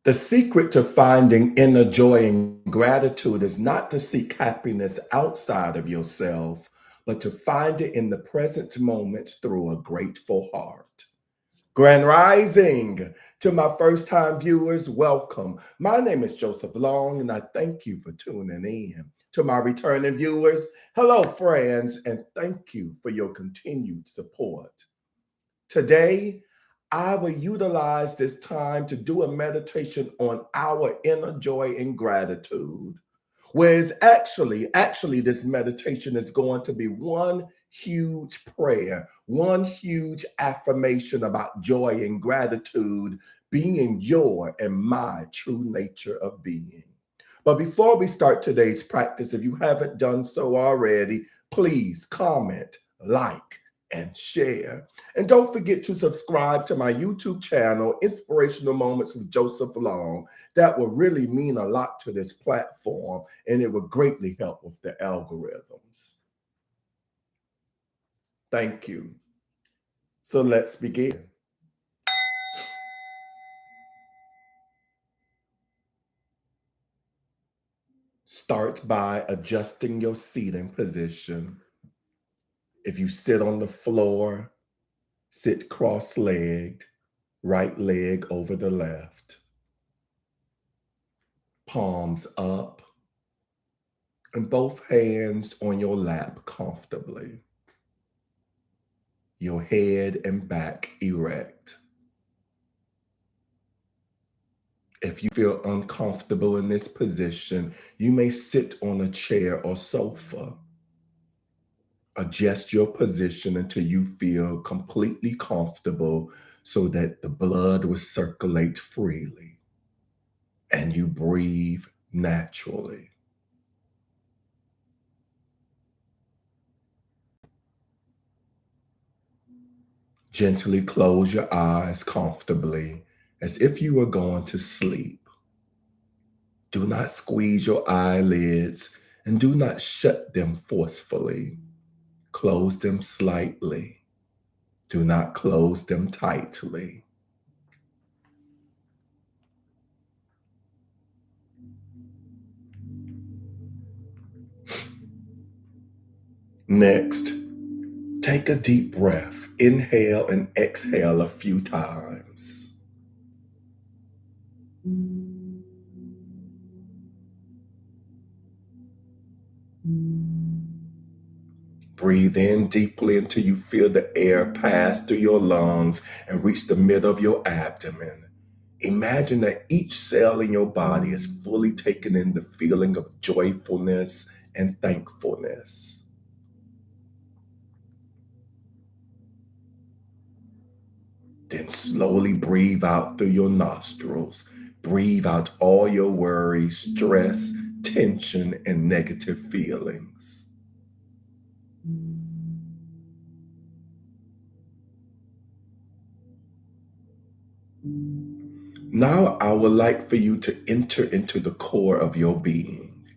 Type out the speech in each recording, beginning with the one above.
The secret to finding inner joy and gratitude is not to seek happiness outside of yourself, but to find it in the present moment through a grateful heart. Grand Rising to my first time viewers, welcome. My name is Joseph Long, and I thank you for tuning in. To my returning viewers, hello, friends, and thank you for your continued support. Today, I will utilize this time to do a meditation on our inner joy and gratitude. Whereas actually, this meditation is going to be one huge prayer, one huge affirmation about joy and gratitude being your and my true nature of being. But before we start today's practice, if you haven't done so already, please comment, like, and share. And don't forget to subscribe to my YouTube channel, Inspirational Moments with Joseph Long. That will really mean a lot to this platform, and it will greatly help with the algorithms. Thank you. So let's begin. Start by adjusting your seating position. If you sit on the floor, sit cross-legged, right leg over the left, palms up, and both hands on your lap comfortably. Your head and back erect. If you feel uncomfortable in this position, you may sit on a chair or sofa. Adjust your position until you feel completely comfortable so that the blood will circulate freely and you breathe naturally. Gently close your eyes comfortably as if you were going to sleep. Do not squeeze your eyelids and do not shut them forcefully. Close them slightly. Do not close them tightly. Next, take a deep breath. Inhale and exhale a few times. Breathe in deeply until you feel the air pass through your lungs and reach the middle of your abdomen. Imagine that each cell in your body is fully taking in the feeling of joyfulness and thankfulness. Then slowly breathe out through your nostrils. Breathe out all your worries, stress, tension, and negative feelings. Now I would like for you to enter into the core of your being.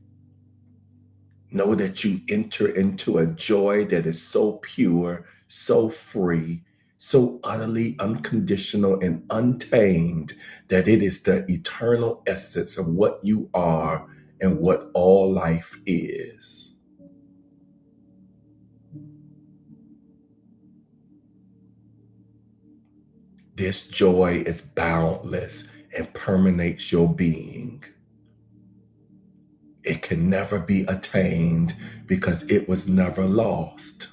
Know that you enter into a joy that is so pure, so free, so utterly unconditional and untamed that it is the eternal essence of what you are and what all life is. This joy is boundless and permeates your being. It can never be attained because it was never lost.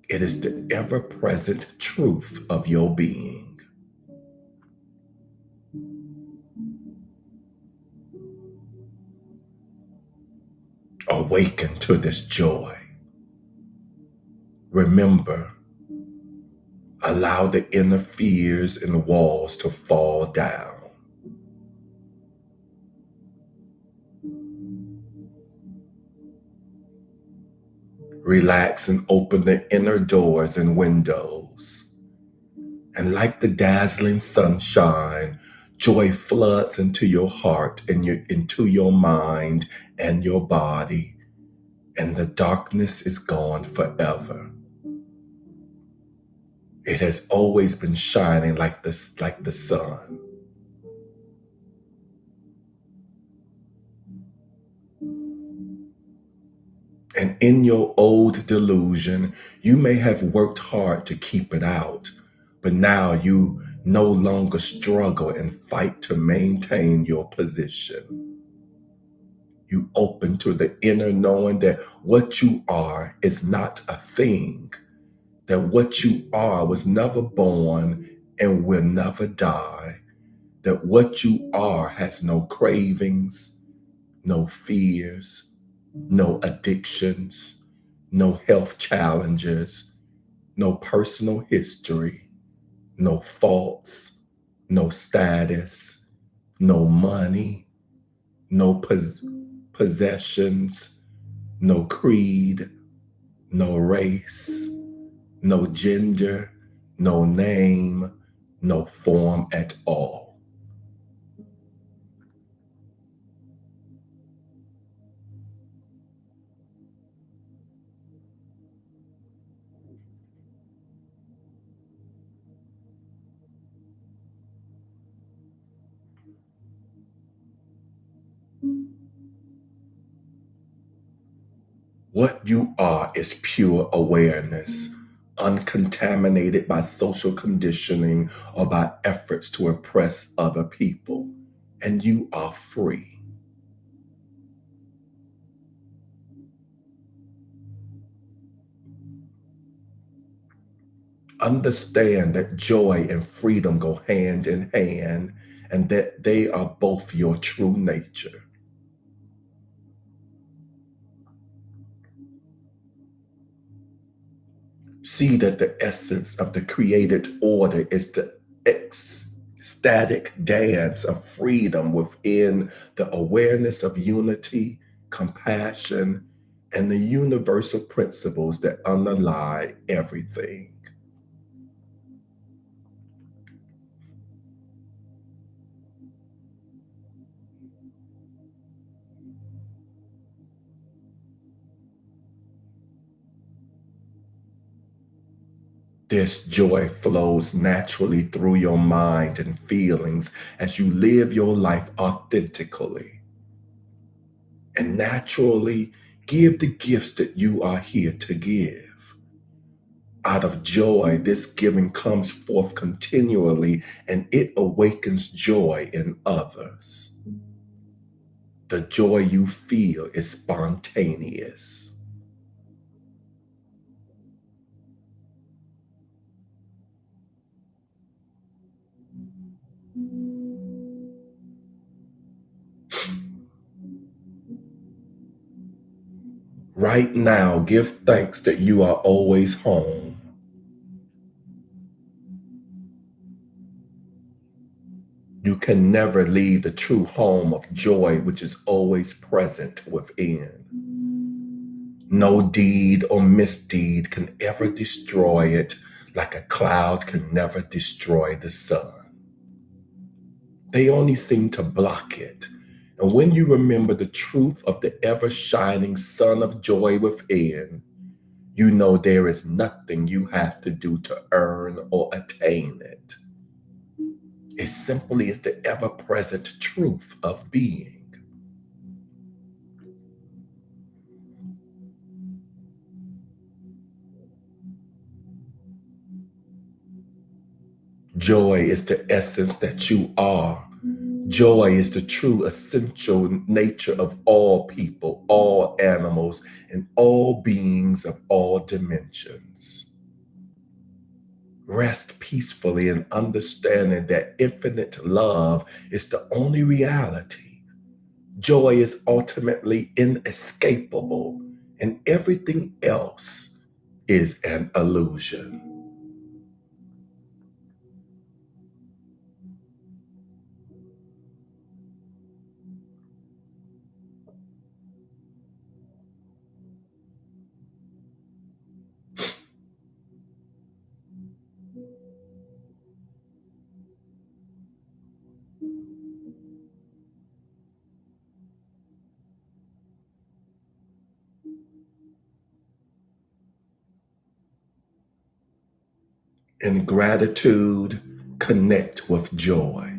It is the ever-present truth of your being. Awaken to this joy. Remember, allow the inner fears and walls to fall down. Relax and open the inner doors and windows. And like the dazzling sunshine, joy floods into your heart and into your mind and your body, and the darkness is gone forever. It has always been shining like the sun. And in your old delusion, you may have worked hard to keep it out, but now you no longer struggle and fight to maintain your position. You open to the inner knowing that what you are is not a thing, that what you are was never born and will never die, that what you are has no cravings, no fears, no addictions, no health challenges, no personal history, no faults, no status, no money, no possessions, no creed, no race, no gender, no name, no form at all. What you are is pure awareness, uncontaminated by social conditioning or by efforts to impress other people. And you are free. Understand that joy and freedom go hand in hand and that they are both your true nature. See that the essence of the created order is the ecstatic dance of freedom within the awareness of unity, compassion, and the universal principles that underlie everything. This joy flows naturally through your mind and feelings as you live your life authentically and naturally give the gifts that you are here to give. Out of joy, this giving comes forth continually and it awakens joy in others. The joy you feel is spontaneous. Right now, give thanks that you are always home. You can never leave the true home of joy, which is always present within. No deed or misdeed can ever destroy it, like a cloud can never destroy the sun. They only seem to block it. And when you remember the truth of the ever shining sun of joy within, you know there is nothing you have to do to earn or attain it. It simply is the ever present truth of being. Joy is the essence that you are. Joy is the true essential nature of all people, all animals, and all beings of all dimensions. Rest peacefully in understanding that infinite love is the only reality. Joy is ultimately inescapable, and everything else is an illusion. In gratitude, connect with joy.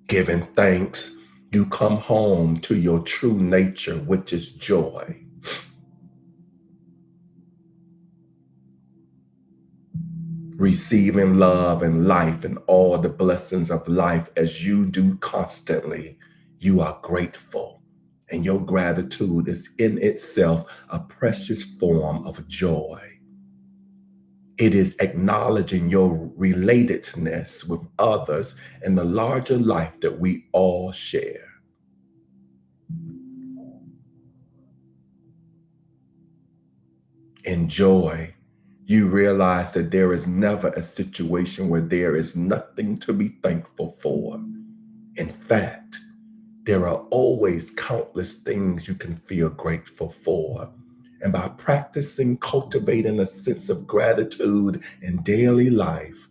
Giving thanks, You come home to your true nature, which is joy. Receiving love and life and all the blessings of life as you do constantly. You are grateful. And your gratitude is in itself a precious form of joy. It is acknowledging your relatedness with others and the larger life that we all share. In joy, you realize that there is never a situation where there is nothing to be thankful for. In fact, there are always countless things you can feel grateful for. And by practicing cultivating a sense of gratitude in daily life,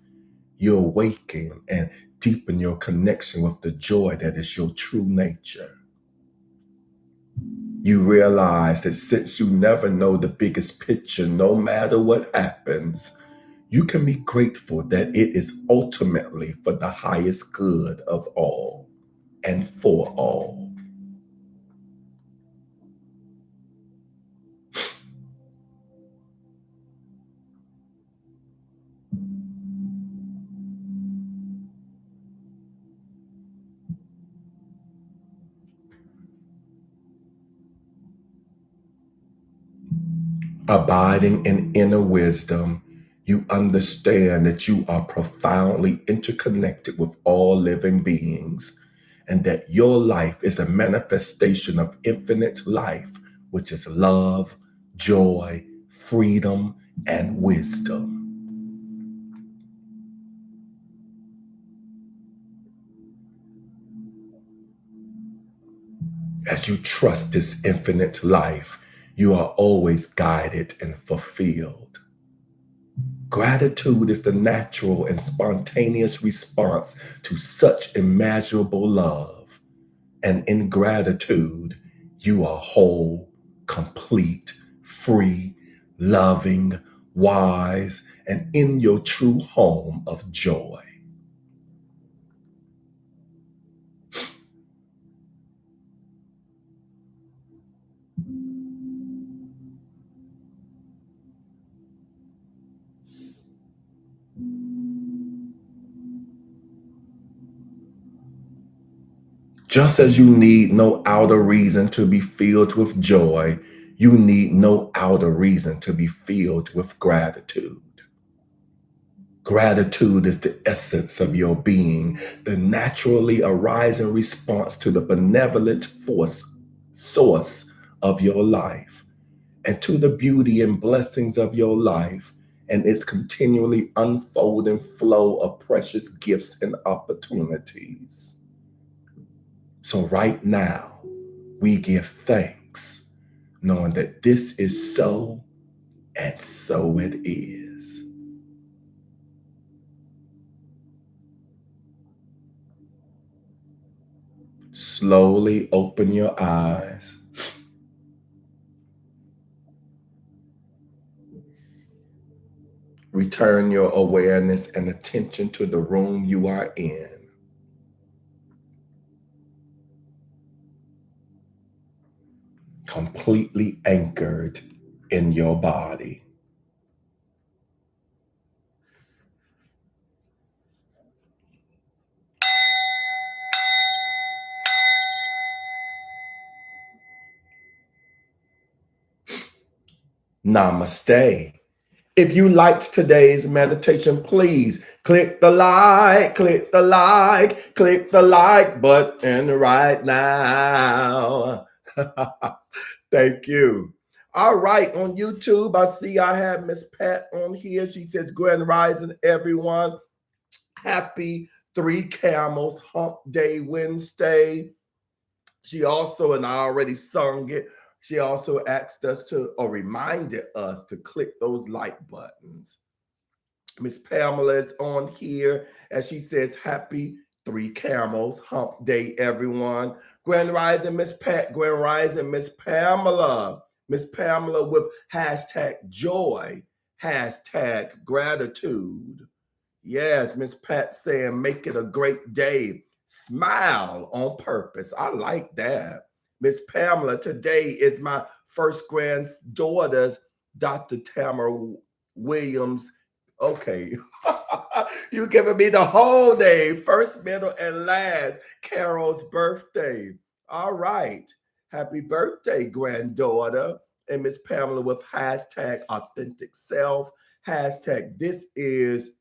you awaken and deepen your connection with the joy that is your true nature. You realize that since you never know the biggest picture, no matter what happens, you can be grateful that it is ultimately for the highest good of all and for all. Abiding in inner wisdom, you understand that you are profoundly interconnected with all living beings and that your life is a manifestation of infinite life, which is love, joy, freedom, and wisdom. As you trust this infinite life, you are always guided and fulfilled. Gratitude is the natural and spontaneous response to such immeasurable love. And in gratitude, you are whole, complete, free, loving, wise, and in your true home of joy. Just as you need no outer reason to be filled with joy, you need no outer reason to be filled with gratitude. Gratitude is the essence of your being, the naturally arising response to the benevolent source of your life, and to the beauty and blessings of your life, and its continually unfolding flow of precious gifts and opportunities. So, right now, we give thanks, knowing that this is so, and so it is. Slowly open your eyes. Return your awareness and attention to the room you are in, completely anchored in your body. Namaste. If you liked today's meditation, please click the like button right now. Thank you. All right, on YouTube, I see I have Miss Pat on here. She says, Grand Rising, everyone. Happy Three Camels Hump Day Wednesday. She also, and I already sung it, she also asked us to, or reminded us to click those like buttons. Miss Pamela is on here, as she says, Happy Three Camels Hump Day, everyone. Grand Rising, Miss Pat, Grand Rising, Miss Pamela. Miss Pamela with hashtag joy, hashtag gratitude. Yes, Miss Pat saying, make it a great day. Smile on purpose. I like that. Miss Pamela, today is my first granddaughter's Dr. Tamara Williams. Okay. You giving me the whole name, first, middle, and last. Carol's birthday. All right. Happy birthday, granddaughter. And Miss Pamela with hashtag authentic self. Hashtag this is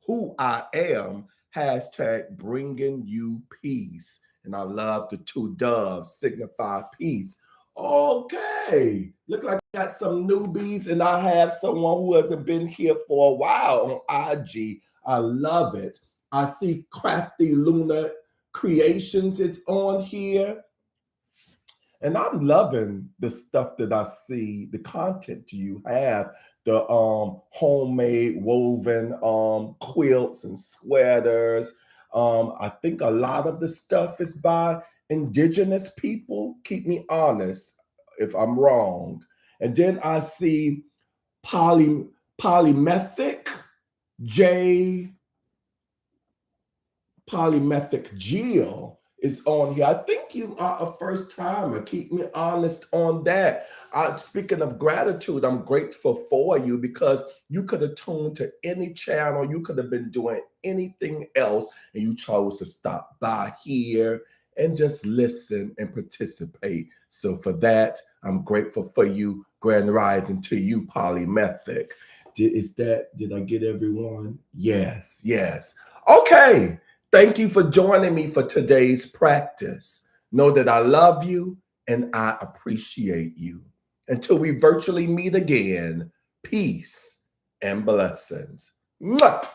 who I am, hashtag bringing you peace. And I love the two doves signify peace. Okay, look like I got some newbies, and I have someone who hasn't been here for a while on IG. I love it. I see Crafty Luna Creations is on here. And I'm loving the stuff that I see, the content you have, the homemade woven quilts and sweaters. I think a lot of the stuff is by indigenous people. Keep me honest if I'm wrong. And then I see polymethic J Polymethic Jill is on here. I think you are a first timer. Keep me honest on that. Speaking of gratitude, I'm grateful for you because you could have tuned to any channel. You could have been doing anything else, and you chose to stop by here and just listen and participate. So for that, I'm grateful for you. Grand rising to you, Polymethic. Did I get everyone? Yes, yes. Okay. Thank you for joining me for today's practice. Know that I love you and I appreciate you. Until we virtually meet again, peace and blessings. Mwah!